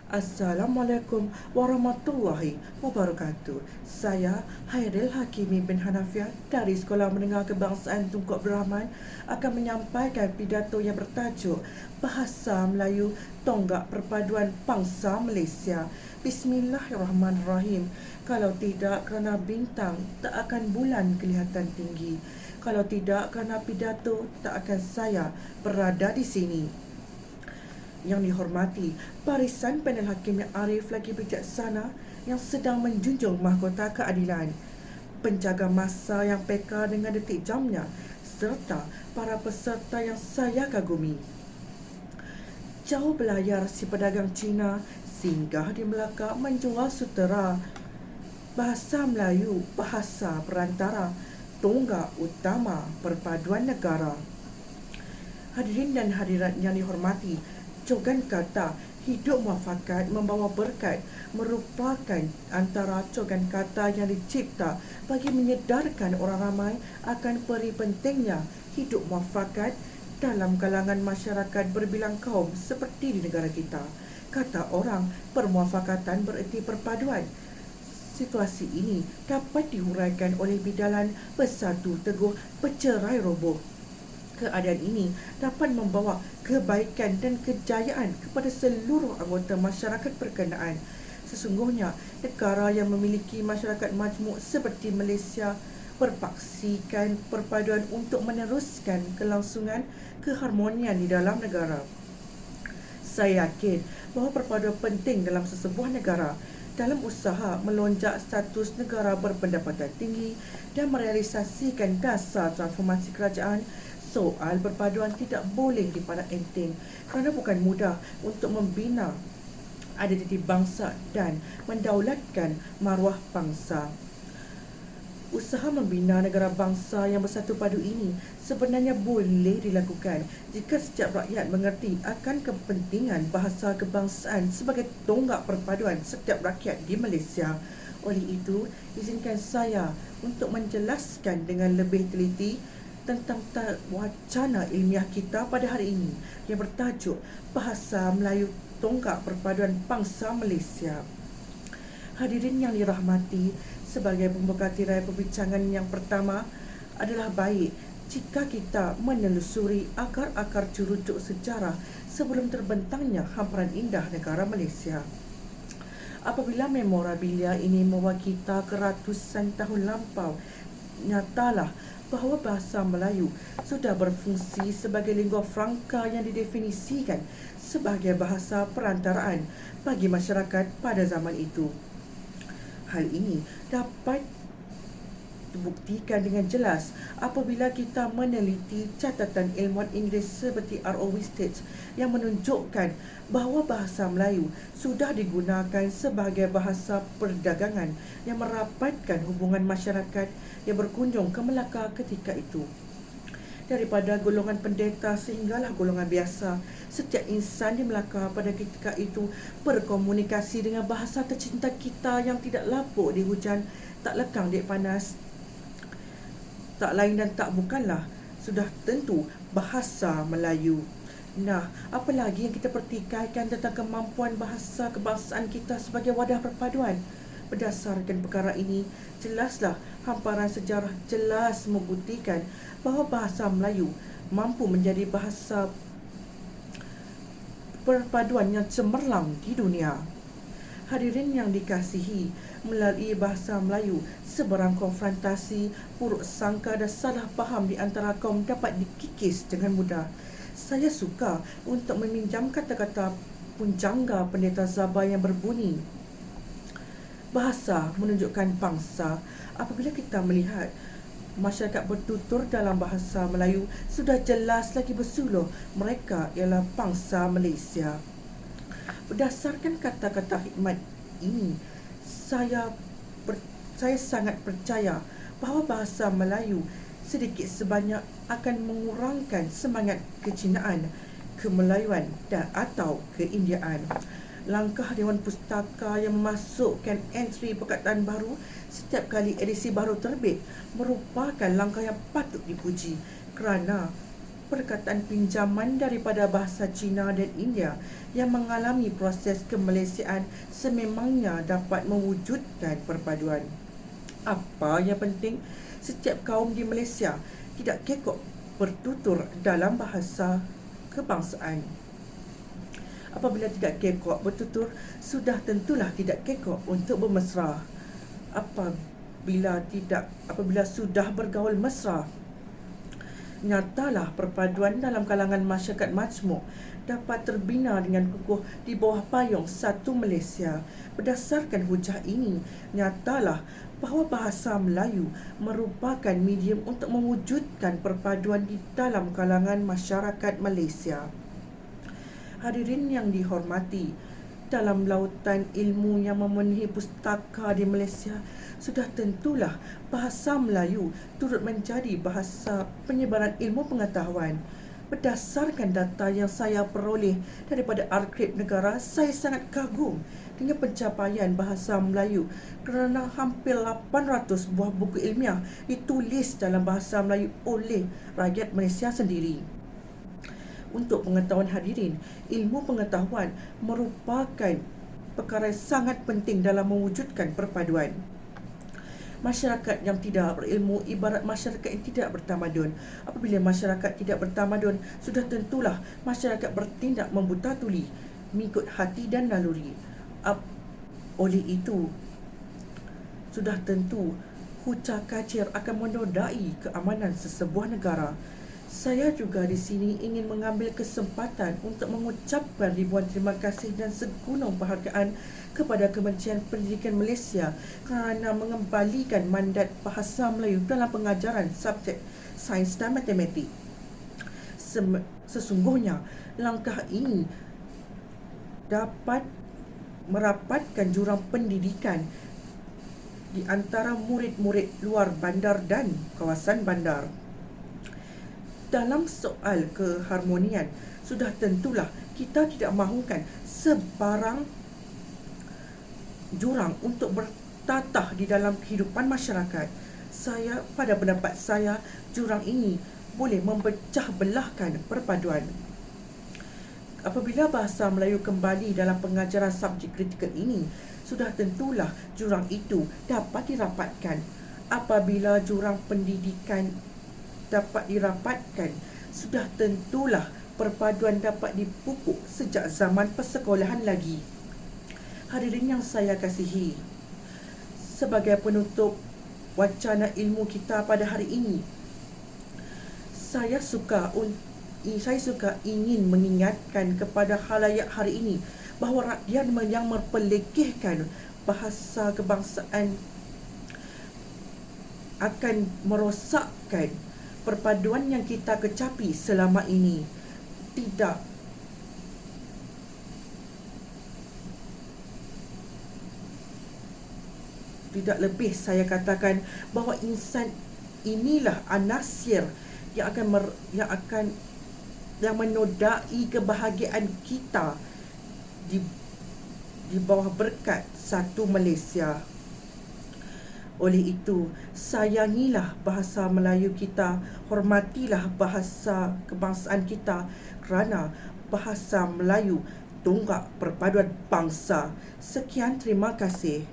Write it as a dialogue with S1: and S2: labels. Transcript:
S1: Assalamualaikum warahmatullahi wabarakatuh. Saya Hairil Hakimi bin Hanafiah dari Sekolah Menengah Kebangsaan Tunku Abdul Rahman akan menyampaikan pidato yang bertajuk Bahasa Melayu Tonggak Perpaduan Bangsa Malaysia. Bismillahirrahmanirrahim. Kalau tidak kerana bintang, tak akan bulan kelihatan tinggi. Kalau tidak kerana pidato, tak akan saya berada di sini. Yang dihormati, barisan panel hakim yang arif lagi bijaksana yang sedang menjunjung mahkota keadilan, penjaga masa yang peka dengan detik jamnya, serta para peserta yang saya kagumi. Jauh belayar si pedagang Cina singgah di Melaka menjual sutera. Bahasa Melayu, bahasa perantara, tonggak utama perpaduan negara. Hadirin dan hadirat yang dihormati, cogan kata hidup muafakat membawa berkat merupakan antara cogan kata yang dicipta bagi menyedarkan orang ramai akan peri pentingnya hidup muafakat dalam kalangan masyarakat berbilang kaum seperti di negara kita. Kata orang, permuafakatan bererti perpaduan. Situasi ini dapat dihuraikan oleh bidalan bersatu teguh bercerai roboh. Keadaan ini dapat membawa kebaikan dan kejayaan kepada seluruh anggota masyarakat berkenaan. Sesungguhnya, negara yang memiliki masyarakat majmuk seperti Malaysia berpaksikan perpaduan untuk meneruskan kelangsungan keharmonian di dalam negara. Saya yakin bahawa perpaduan penting dalam sesebuah negara dalam usaha melonjak status negara berpendapatan tinggi dan merealisasikan dasar transformasi kerajaan. Soal perpaduan tidak boleh dipandang enteng kerana bukan mudah untuk membina identiti bangsa dan mendaulatkan maruah bangsa. Usaha membina negara bangsa yang bersatu padu ini sebenarnya boleh dilakukan jika setiap rakyat mengerti akan kepentingan bahasa kebangsaan sebagai tonggak perpaduan setiap rakyat di Malaysia. Oleh itu, izinkan saya untuk menjelaskan dengan lebih teliti tentang wacana ilmiah kita pada hari ini yang bertajuk Bahasa Melayu Tonggak Perpaduan Bangsa Malaysia. Hadirin yang dirahmati, sebagai pembuka tirai perbincangan yang pertama adalah baik jika kita menelusuri akar-akar cerucuk sejarah sebelum terbentangnya hamparan indah negara Malaysia. Apabila memorabilia ini membawa kita ke ratusan tahun lampau, nyatalah bahawa bahasa Melayu sudah berfungsi sebagai lingua franca yang didefinisikan sebagai bahasa perantaraan bagi masyarakat pada zaman itu. Hal ini dapat dibuktikan dengan jelas apabila kita meneliti catatan ilmuwan Inggeris seperti R.O. Wisted yang menunjukkan bahawa bahasa Melayu sudah digunakan sebagai bahasa perdagangan yang merapatkan hubungan masyarakat yang berkunjung ke Melaka ketika itu. Daripada golongan pendeta sehinggalah golongan biasa, setiap insan di Melaka pada ketika itu berkomunikasi dengan bahasa tercinta kita yang tidak lapuk di hujan, tak lekang di panas. Tak lain dan tak bukanlah sudah tentu bahasa Melayu. Nah, apa lagi yang kita pertikaikan tentang kemampuan bahasa kebangsaan kita sebagai wadah perpaduan? Berdasarkan perkara ini, jelaslah hamparan sejarah jelas membuktikan bahawa bahasa Melayu mampu menjadi bahasa perpaduan yang cemerlang di dunia. Hadirin yang dikasihi, melalui bahasa Melayu, sebarang konfrontasi, buruk sangka dan salah faham di antara kaum dapat dikikis dengan mudah. Saya suka untuk meminjam kata-kata punjangga Pendeta Zaba yang berbunyi, bahasa menunjukkan bangsa. Apabila kita melihat masyarakat bertutur dalam bahasa Melayu, sudah jelas lagi bersuluh mereka ialah bangsa Malaysia. Berdasarkan kata-kata hikmat ini, saya sangat percaya bahawa bahasa Melayu sedikit sebanyak akan mengurangkan semangat kecinaan, kemelayuan dan atau keindiaan. Langkah Dewan Pustaka yang memasukkan entry perkataan baru setiap kali edisi baru terbit merupakan langkah yang patut dipuji kerana perkataan pinjaman daripada bahasa Cina dan India yang mengalami proses kemalaysiaan sememangnya dapat mewujudkan perpaduan. Apa yang penting, setiap kaum di Malaysia tidak kekok bertutur dalam bahasa kebangsaan. Apabila tidak kekok bertutur, sudah tentulah tidak kekok untuk bermesra. Apabila sudah bergaul mesra, nyatalah perpaduan dalam kalangan masyarakat majmuk dapat terbina dengan kukuh di bawah payung satu Malaysia. Berdasarkan hujah ini, nyatalah bahawa bahasa Melayu merupakan medium untuk mewujudkan perpaduan di dalam kalangan masyarakat Malaysia. Hadirin yang dihormati, dalam lautan ilmu yang memenuhi pustaka di Malaysia, sudah tentulah bahasa Melayu turut menjadi bahasa penyebaran ilmu pengetahuan. Berdasarkan data yang saya peroleh daripada Arkiv Negara, saya sangat kagum dengan pencapaian bahasa Melayu kerana hampir 800 buah buku ilmiah ditulis dalam bahasa Melayu oleh rakyat Malaysia sendiri. Untuk pengetahuan hadirin, ilmu pengetahuan merupakan perkara yang sangat penting dalam mewujudkan perpaduan. Masyarakat yang tidak berilmu ibarat masyarakat yang tidak bertamadun. Apabila masyarakat tidak bertamadun, sudah tentulah masyarakat bertindak membuta tuli, mengikut hati dan naluri. Oleh itu, sudah tentu huca kacir akan menodai keamanan sesebuah negara. Saya juga di sini ingin mengambil kesempatan untuk mengucapkan ribuan terima kasih dan segunung penghargaan kepada Kementerian Pendidikan Malaysia kerana mengembalikan mandat bahasa Melayu dalam pengajaran subjek sains dan matematik. Sesungguhnya, langkah ini dapat merapatkan jurang pendidikan di antara murid-murid luar bandar dan kawasan bandar. Dalam soal keharmonian, sudah tentulah kita tidak mahukan sebarang jurang untuk bertatah di dalam kehidupan masyarakat. Pada pendapat saya, jurang ini boleh memecah belahkan perpaduan. Apabila bahasa Melayu kembali dalam pengajaran subjek kritikal ini, sudah tentulah jurang itu dapat dirapatkan. Apabila jurang pendidikan dapat dirapatkan, sudah tentulah perpaduan dapat dipupuk sejak zaman persekolahan lagi. Hadirin yang saya kasihi, sebagai penutup wacana ilmu kita pada hari ini, saya suka ingin mengingatkan kepada khalayak hari ini bahawa rakyat yang memperlekehkan bahasa kebangsaan akan merosakkan perpaduan yang kita kecapi selama ini. Tidak lebih saya katakan bahawa insan inilah anasir yang menodai kebahagiaan kita di bawah berkat satu Malaysia. Oleh itu, sayangilah bahasa Melayu kita, hormatilah bahasa kebangsaan kita kerana bahasa Melayu tonggak perpaduan bangsa. Sekian, terima kasih.